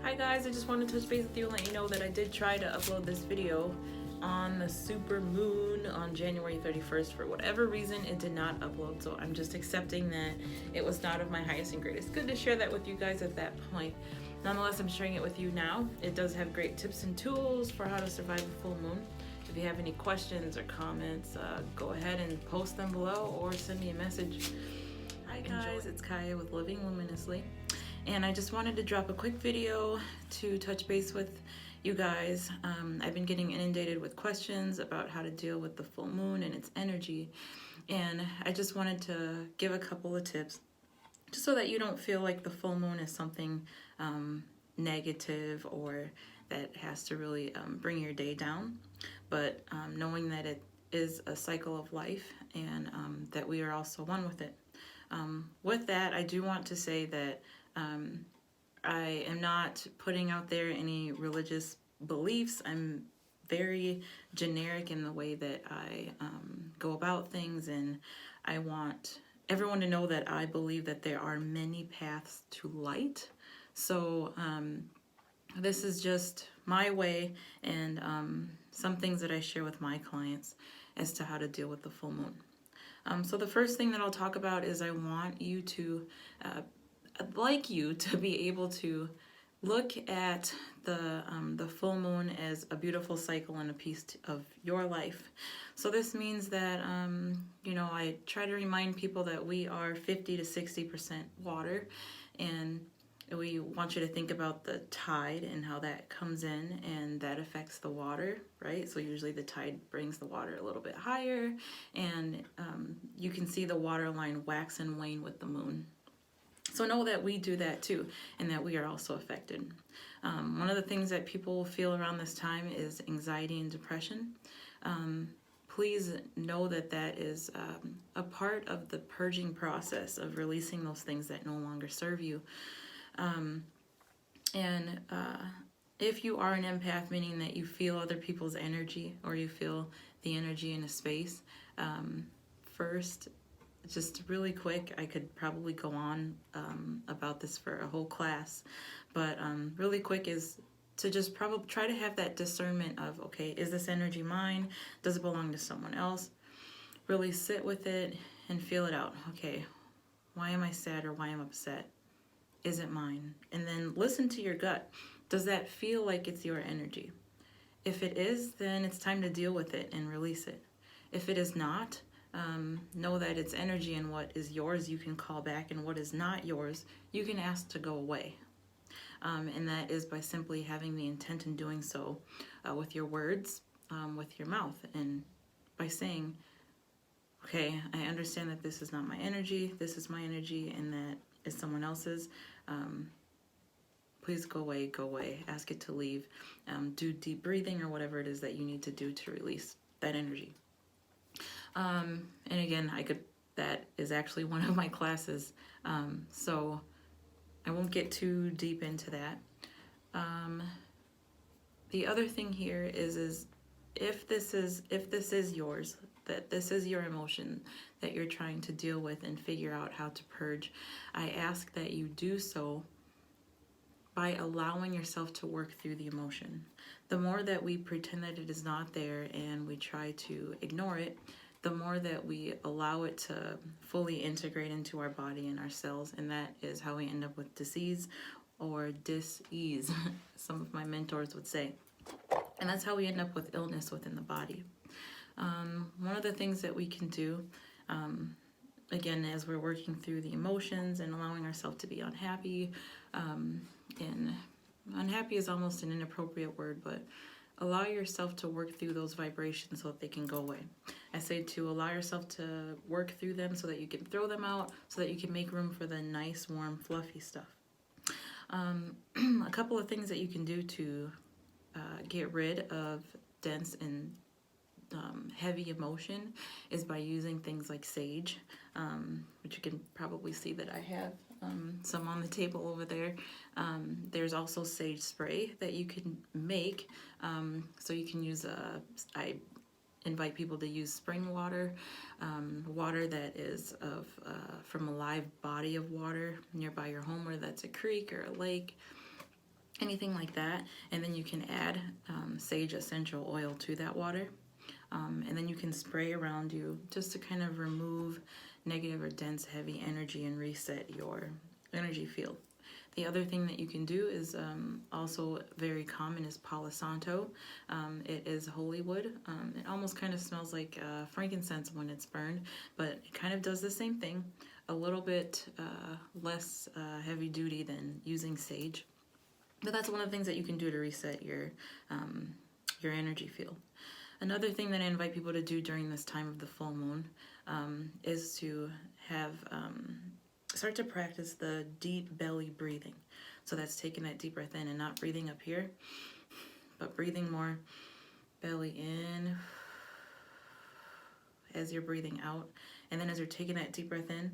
Hi guys, I just wanted to touch base with you and let you know that I did try to upload this video on the super moon on January 31st. For whatever reason, it did not upload, so I'm just accepting that it was not of my highest and greatest good to share that with you guys at that point. Nonetheless, I'm sharing it with you now. It does have great tips and tools for how to survive a full moon. If you have any questions or comments, go ahead and post them below or send me a message. Hi guys, it's Kaya with Living Luminously. And I just wanted to drop a quick video to touch base with you guys. I've been getting inundated with questions about how to deal with the full moon and its energy. And I just wanted to give a couple of tips just so that you don't feel like the full moon is something negative or that has to really bring your day down. But knowing that it is a cycle of life and that we are also one with it. With that, I do want to say that I am not putting out there any religious beliefs. I'm very generic in the way that I go about things, and I want everyone to know that I believe that there are many paths to light. So this is just my way and some things that I share with my clients as to how to deal with the full moon. So the first thing that I'll talk about is I want you to I'd like you to be able to look at the full moon as a beautiful cycle and a piece of your life. So this means that I try to remind people that we are 50 to 60% water, and we want you to think about the tide and how that comes in and that affects the water, right? So usually the tide brings the water a little bit higher, and you can see the water line wax and wane with the moon. So know that we do that too, and that we are also affected. One of the things that people feel around this time is anxiety and depression. Please know that that is a part of the purging process of releasing those things that no longer serve you. If you are an empath, meaning that you feel other people's energy or you feel the energy in a space, first, just really quick, I could probably go on about this for a whole class, but really quick is to just probably try to have that discernment of, okay, is this energy mine? Does it belong to someone else? Really sit with it and feel it out. Okay, why am I sad or why am I upset? Is it mine? And then listen to your gut. Does that feel like it's your energy? If it is, then it's time to deal with it and release it. If it is not, know that it's energy, and what is yours you can call back, and what is not yours you can ask to go away. And that is by simply having the intent in doing so with your words, with your mouth, and by saying, okay, I understand that this is not my energy, this is my energy, and that is someone else's. Please go away, ask it to leave. Do deep breathing or whatever it is that you need to do to release that energy. And again, that is actually one of my classes, so I won't get too deep into that. The other thing here is if this is yours, that this is your emotion that you're trying to deal with and figure out how to purge, I ask that you do so by allowing yourself to work through the emotion. The more that we pretend that it is not there and we try to ignore it, the more that we allow it to fully integrate into our body and our cells, and that is how we end up with disease or dis-ease, some of my mentors would say. And that's how we end up with illness within the body. One of the things that we can do, again, as we're working through the emotions and allowing ourselves to be unhappy, and unhappy is almost an inappropriate word, but allow yourself to work through those vibrations so that they can go away. I say to allow yourself to work through them so that you can throw them out, so that you can make room for the nice, warm, fluffy stuff. A couple of things that you can do to get rid of dense and heavy emotion is by using things like sage, which you can probably see that I have some on the table over there. There's also sage spray that you can make, so you can use I invite people to use spring water, water that is from a live body of water nearby your home, whether that's a creek or a lake. anything like that. And then you can add sage essential oil to that water. And then you can spray around you just to kind of remove negative or dense, heavy energy and reset your energy field. The other thing that you can do is also very common is Palo Santo. It is holy wood. It almost kind of smells like frankincense when it's burned, but it kind of does the same thing. A little bit less heavy duty than using sage. But that's one of the things that you can do to reset your energy field. Another thing that I invite people to do during this time of the full moon is to have start to practice the deep belly breathing. So that's taking that deep breath in and not breathing up here, but breathing more belly in as you're breathing out. And then as you're taking that deep breath in,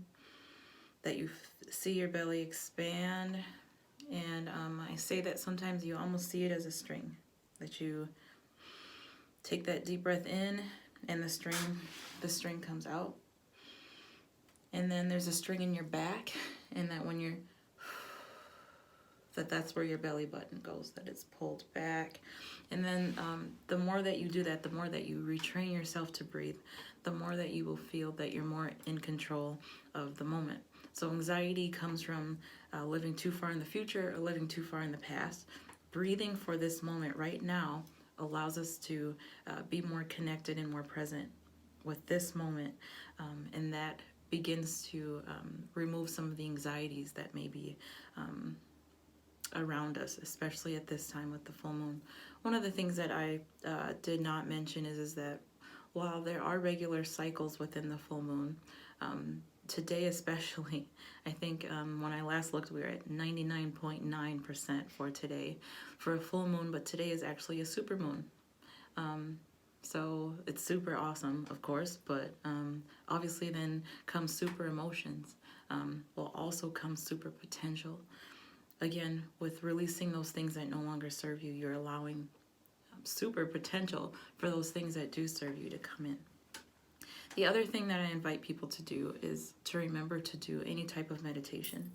that you see your belly expand. And I say that sometimes you almost see it as a string, that you take that deep breath in and the string comes out. And then there's a string in your back, and that when you're, that's where your belly button goes, that it's pulled back. And then the more that you do that, the more that you retrain yourself to breathe, the more that you will feel that you're more in control of the moment. So anxiety comes from living too far in the future or living too far in the past. Breathing for this moment right now allows us to be more connected and more present with this moment, and that begins to remove some of the anxieties that may be around us, especially at this time with the full moon. One of the things that I did not mention is that while there are regular cycles within the full moon, today especially, I think when I last looked, we were at 99.9% for today for a full moon, but today is actually a super moon. So it's super awesome, of course, but obviously then comes super emotions. Will also come super potential. Again, with releasing those things that no longer serve you, you're allowing super potential for those things that do serve you to come in. The other thing that I invite people to do is to remember to do any type of meditation.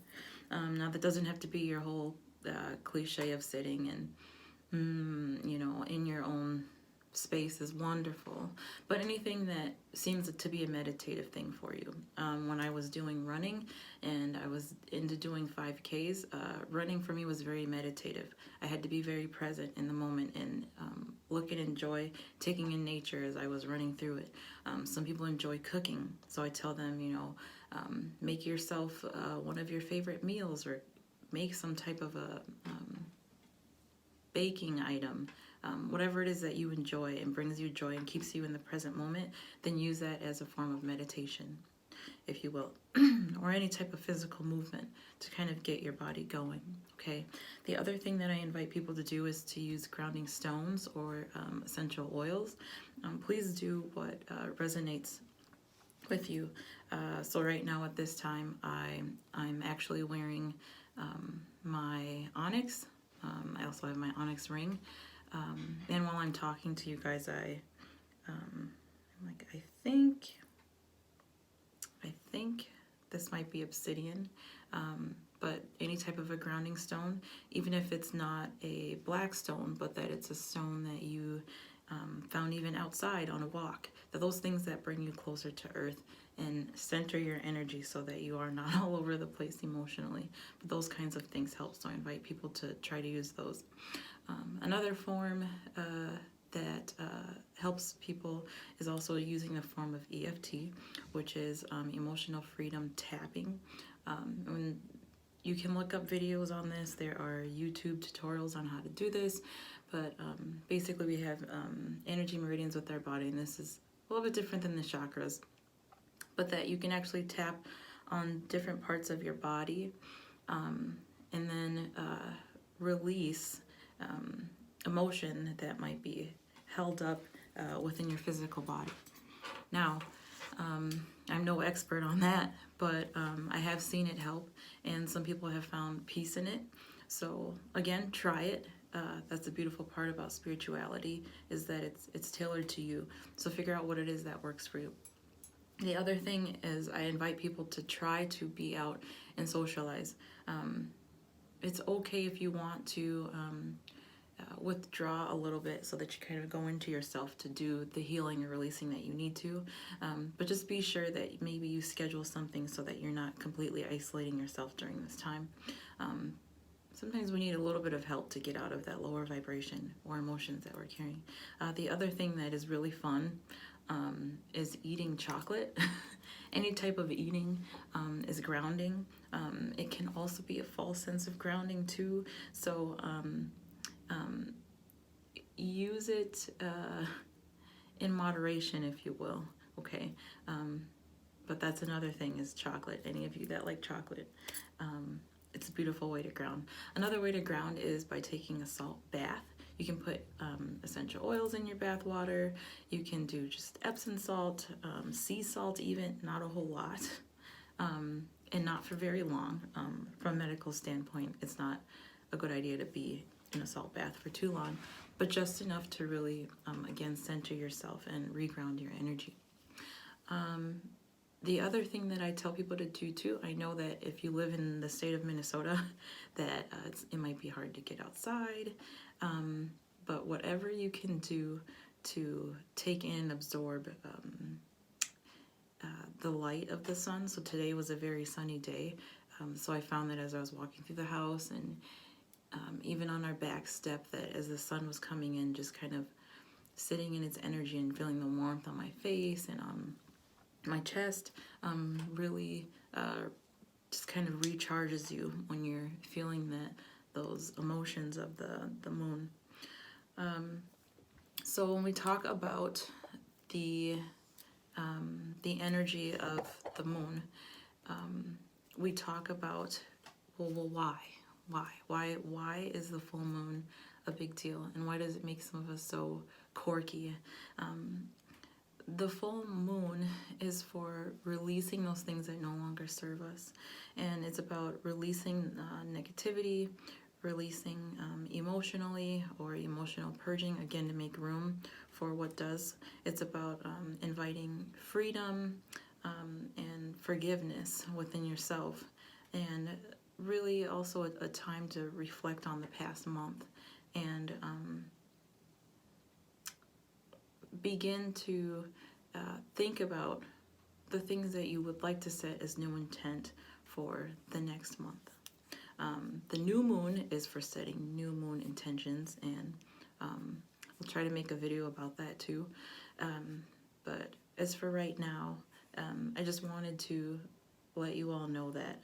Now, that doesn't have to be your whole cliche of sitting and, in your own space is wonderful, but anything that seems to be a meditative thing for you. When I was doing running and I was into doing 5Ks, running for me was very meditative. I had to be very present in the moment and look and enjoy taking in nature as I was running through it. Some people enjoy cooking, so I tell them, make yourself one of your favorite meals or make some type of a baking item. Whatever it is that you enjoy and brings you joy and keeps you in the present moment, then use that as a form of meditation, if you will, or any type of physical movement to kind of get your body going, okay? The other thing that I invite people to do is to use grounding stones or essential oils. Please do what resonates with you. So right now at this time, I'm actually wearing my onyx. I also have my onyx ring. And while I'm talking to you guys, I'm like, I think this might be obsidian, but any type of a grounding stone, even if it's not a black stone, but that it's a stone that you found even outside on a walk, those things that bring you closer to earth and center your energy so that you are not all over the place emotionally. But those kinds of things help, so I invite people to try to use those. Another form that helps people is also using the form of EFT, which is emotional freedom tapping. And you can look up videos on this. There are YouTube tutorials on how to do this, but basically we have energy meridians with our body, and this is a little bit different than the chakras, but that you can actually tap on different parts of your body and then release emotion that might be held up within your physical body. Now, I'm no expert on that, but I have seen it help, and some people have found peace in it. So again, try it. That's the beautiful part about spirituality, is that it's tailored to you. So figure out what it is that works for you. The other thing is I invite people to try to be out and socialize. it's okay if you want to withdraw a little bit so that you kind of go into yourself to do the healing or releasing that you need to. But just be sure that maybe you schedule something so that you're not completely isolating yourself during this time. Sometimes we need a little bit of help to get out of that lower vibration or emotions that we're carrying. The other thing that is really fun is eating chocolate. Any type of eating is grounding. It can also be a false sense of grounding too. So use it in moderation, if you will. Okay. But that's another thing is chocolate. Any of you that like chocolate, it's a beautiful way to ground. Another way to ground is by taking a salt bath. You can put essential oils in your bath water. You can do just Epsom salt, sea salt even, not a whole lot, and not for very long. From a medical standpoint, it's not a good idea to be in a salt bath for too long, but just enough to really, again, center yourself and reground your energy. The other thing that I tell people to do too, I know that if you live in the state of Minnesota, that it might be hard to get outside, but whatever you can do to take in and absorb the light of the sun. So today was a very sunny day, so I found that as I was walking through the house and even on our back step, that as the sun was coming in, just kind of sitting in its energy and feeling the warmth on my face and on my chest, really just kind of recharges you when you're feeling those emotions of the moon. So when we talk about the energy of the moon, we talk about, well, why is the full moon a big deal, and why does it make some of us so quirky? The full moon is for releasing those things that no longer serve us, and it's about releasing negativity, releasing emotionally, or emotional purging, again, to make room for what does. It's about inviting freedom and forgiveness within yourself, and really also a time to reflect on the past month and begin to think about the things that you would like to set as new intent for the next month. The new moon is for setting new moon intentions, and we'll try to make a video about that too. But as for right now, I just wanted to let you all know that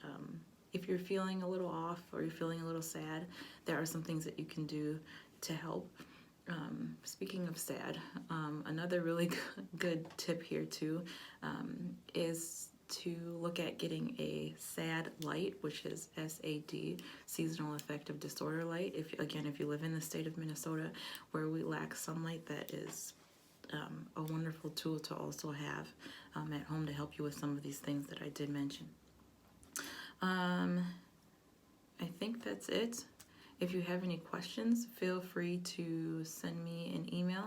if you're feeling a little off or you're feeling a little sad, there are some things that you can do to help. Speaking of sad, another really good tip here too is to look at getting a SAD light, which is SAD, seasonal affective disorder light. If you live in the state of Minnesota where we lack sunlight, that is a wonderful tool to also have at home to help you with some of these things that I did mention. I think that's it. If you have any questions, feel free to send me an email,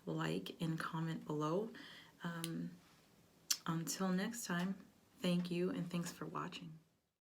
like and comment below. Until next time, thank you and thanks for watching.